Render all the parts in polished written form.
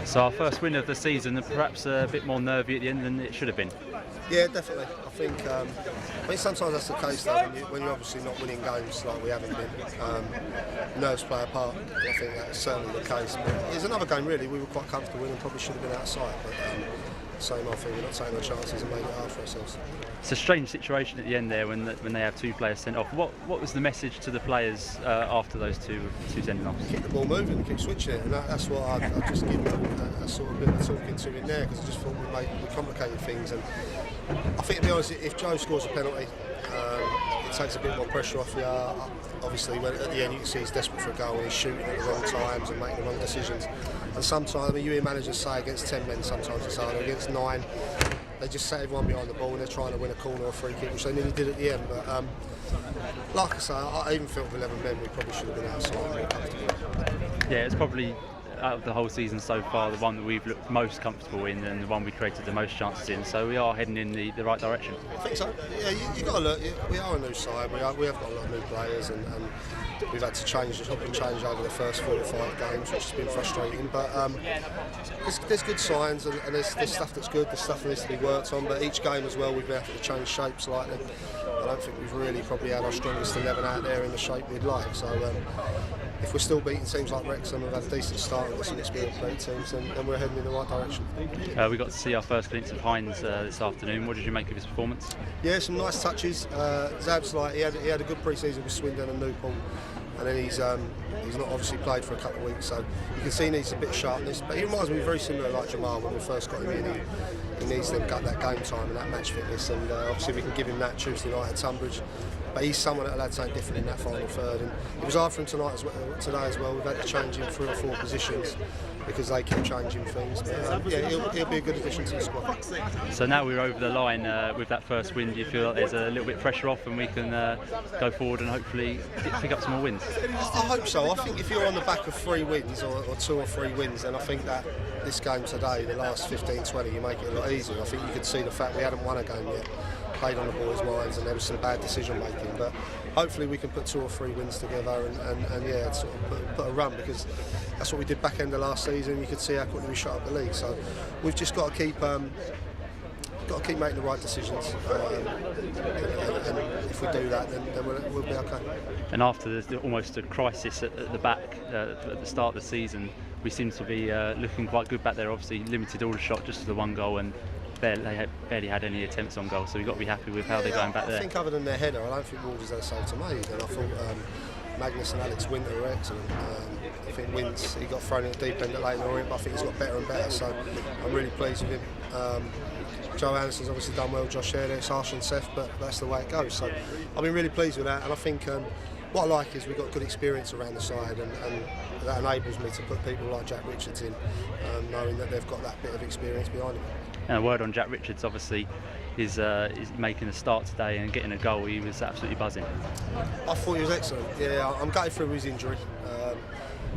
So our first win of the season, and perhaps a bit more nervy at the end than it should have been. Yeah, definitely. I think sometimes that's the case though, when you're obviously not winning games like we haven't been. Nerves play a part. I think that's certainly the case. But it's another game really. We were quite comfortable in and probably should have been outside. But same old thing. We're not taking our chances and making it hard for ourselves. It's a strange situation at the end there when they have two players sent off. What was the message to the players after those two sending offs? Keep the ball moving, keep switching it, and that's what I just give a sort of bit of talking to in there, because I just thought we complicated things. And I think, to be honest, if Joe scores a penalty, it takes a bit more pressure off you. Obviously, when at the end you can see he's desperate for a goal and he's shooting at the wrong times and making the wrong decisions. And sometimes, you hear managers say against 10 men, sometimes it's harder. Against 9, they just set everyone behind the ball and they're trying to win a corner or a free kick, which they nearly did at the end. But like I say, I even feel with 11 men we probably should have been outside. Yeah, it's probably out of the whole season so far the one that we've looked most comfortable in and the one we created the most chances in. So we are heading in the right direction. I think so. Yeah, you got to look. We are a new side. We have got a lot of new players and we've had to change over the first 4 or 5 games, which has been frustrating. But there's good signs and there's stuff that's good. There's stuff that needs to be worked on. But each game as well, we've been able to change shapes slightly. I don't think we've really probably had our strongest 11 out there in the shape we'd like. So if we're still beating teams like Wrexham, we've had a decent start with some experienced play teams, and we're heading in the right direction. We got to see our first glimpse of Hines this afternoon. What did you make of his performance? Yeah, some nice touches. Zab's he had a good pre-season with Swindon and Newport, and then he's not obviously played for a couple of weeks, so you can see he needs a bit of sharpness. But he reminds me very similar like Jamal when we first got him in. He needs to get that game time and that match fitness, and obviously we can give him that Tuesday night at Saunders. But he's someone that'll add something different in that final third, and it was hard for him today as well. We've had to change him 3 or 4 positions because they keep changing things. But, yeah, he'll be a good addition to the squad. So now we're over the line with that first win. Do you feel like there's a little bit of pressure off and we can go forward and hopefully pick up some more wins? I hope so. I think if you're on the back of 3 wins or 2 or 3 wins, then I think that this game today, the last 15-20, you make it a lot easier. I think you could see the fact we hadn't won a game yet. Played on the boys' minds and there was some bad decision making, but hopefully we can put 2 or 3 wins together and yeah, sort of put a run, because that's what we did back end of last season. You could see how quickly we shot up the league, so we've just got to keep making the right decisions, and if we do that, then we'll be okay. And after almost a crisis at the back at the start of the season, we seem to be looking quite good back there. Obviously limited all the shot just to the 1 goal, and barely had any attempts on goal, so we've got to be happy with how they're going back there. I think other than their header, I don't think Wolves had a save to make, and I thought Magnus and Alex Winter were excellent. I think Wins, he got thrown in the deep end at Leighton Orient, but I think he's got better and better, so I'm really pleased with him. Joe Anderson's obviously done well, Josh Eder, it's harsh on Seth, but that's the way it goes. So I've been really pleased with that, and I think what I like is we've got good experience around the side, and that enables me to put people like Jack Richards in, knowing that they've got that bit of experience behind them. And a word on Jack Richards, obviously, is making a start today and getting a goal. He was absolutely buzzing. I thought he was excellent. Yeah, I'm gutted through his injury.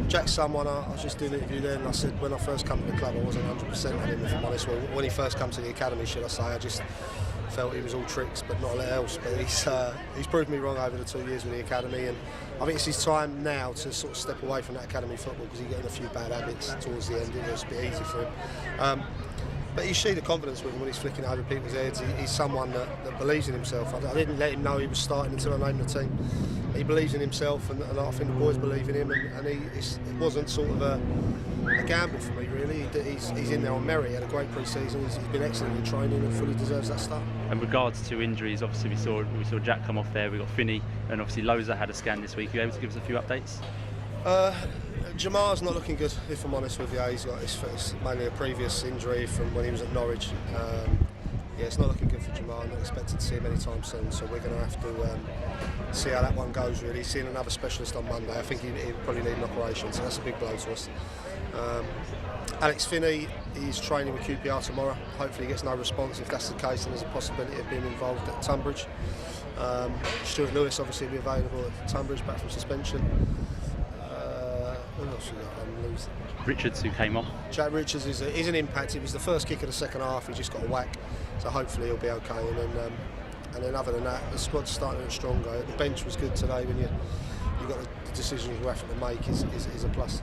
Jack's someone, I was just doing an interview there and I said when I first come to the club I wasn't 100% on him, if I'm honest. Well, when he first came to the academy, should I say, I just felt he was all tricks but not a lot else. But he's proved me wrong over the 2 years with the academy, and I think it's his time now to sort of step away from that academy football, because he's getting a few bad habits towards the end. It was a bit easy for him. But you see the confidence with him when he's flicking it over people's heads. He's someone that believes in himself. I didn't let him know he was starting until I named the team. He believes in himself, and I think the boys believe in him. And it wasn't sort of a gamble for me, really. He's in there on merit. He had a great pre-season. He's been excellent in training and fully deserves that start. And regards to injuries, obviously we saw Jack come off there. We got Finney, and obviously Loza had a scan this week. Are you able to give us a few updates? Jamar's not looking good, if I'm honest with you. He's got it's mainly a previous injury from when he was at Norwich. Yeah, it's not looking good for Jamar. I'm not expecting to see him anytime soon, so we're going to have to see how that one goes, really. He's seeing another specialist on Monday. I think he'll probably need an operation, so that's a big blow to us. Alex Finney, he's training with QPR tomorrow. Hopefully he gets no response. If that's the case, then there's a possibility of being involved at Tunbridge. Stuart Lewis obviously will be available at Tunbridge, back from suspension. What else we got? I'm losing. Richards, who came on. Jack Richards is an impact. It was the first kick of the second half. He just got a whack, so hopefully he'll be okay. And then other than that, the squad's starting to get stronger. The bench was good today. When you got the decisions we're having to make is a plus.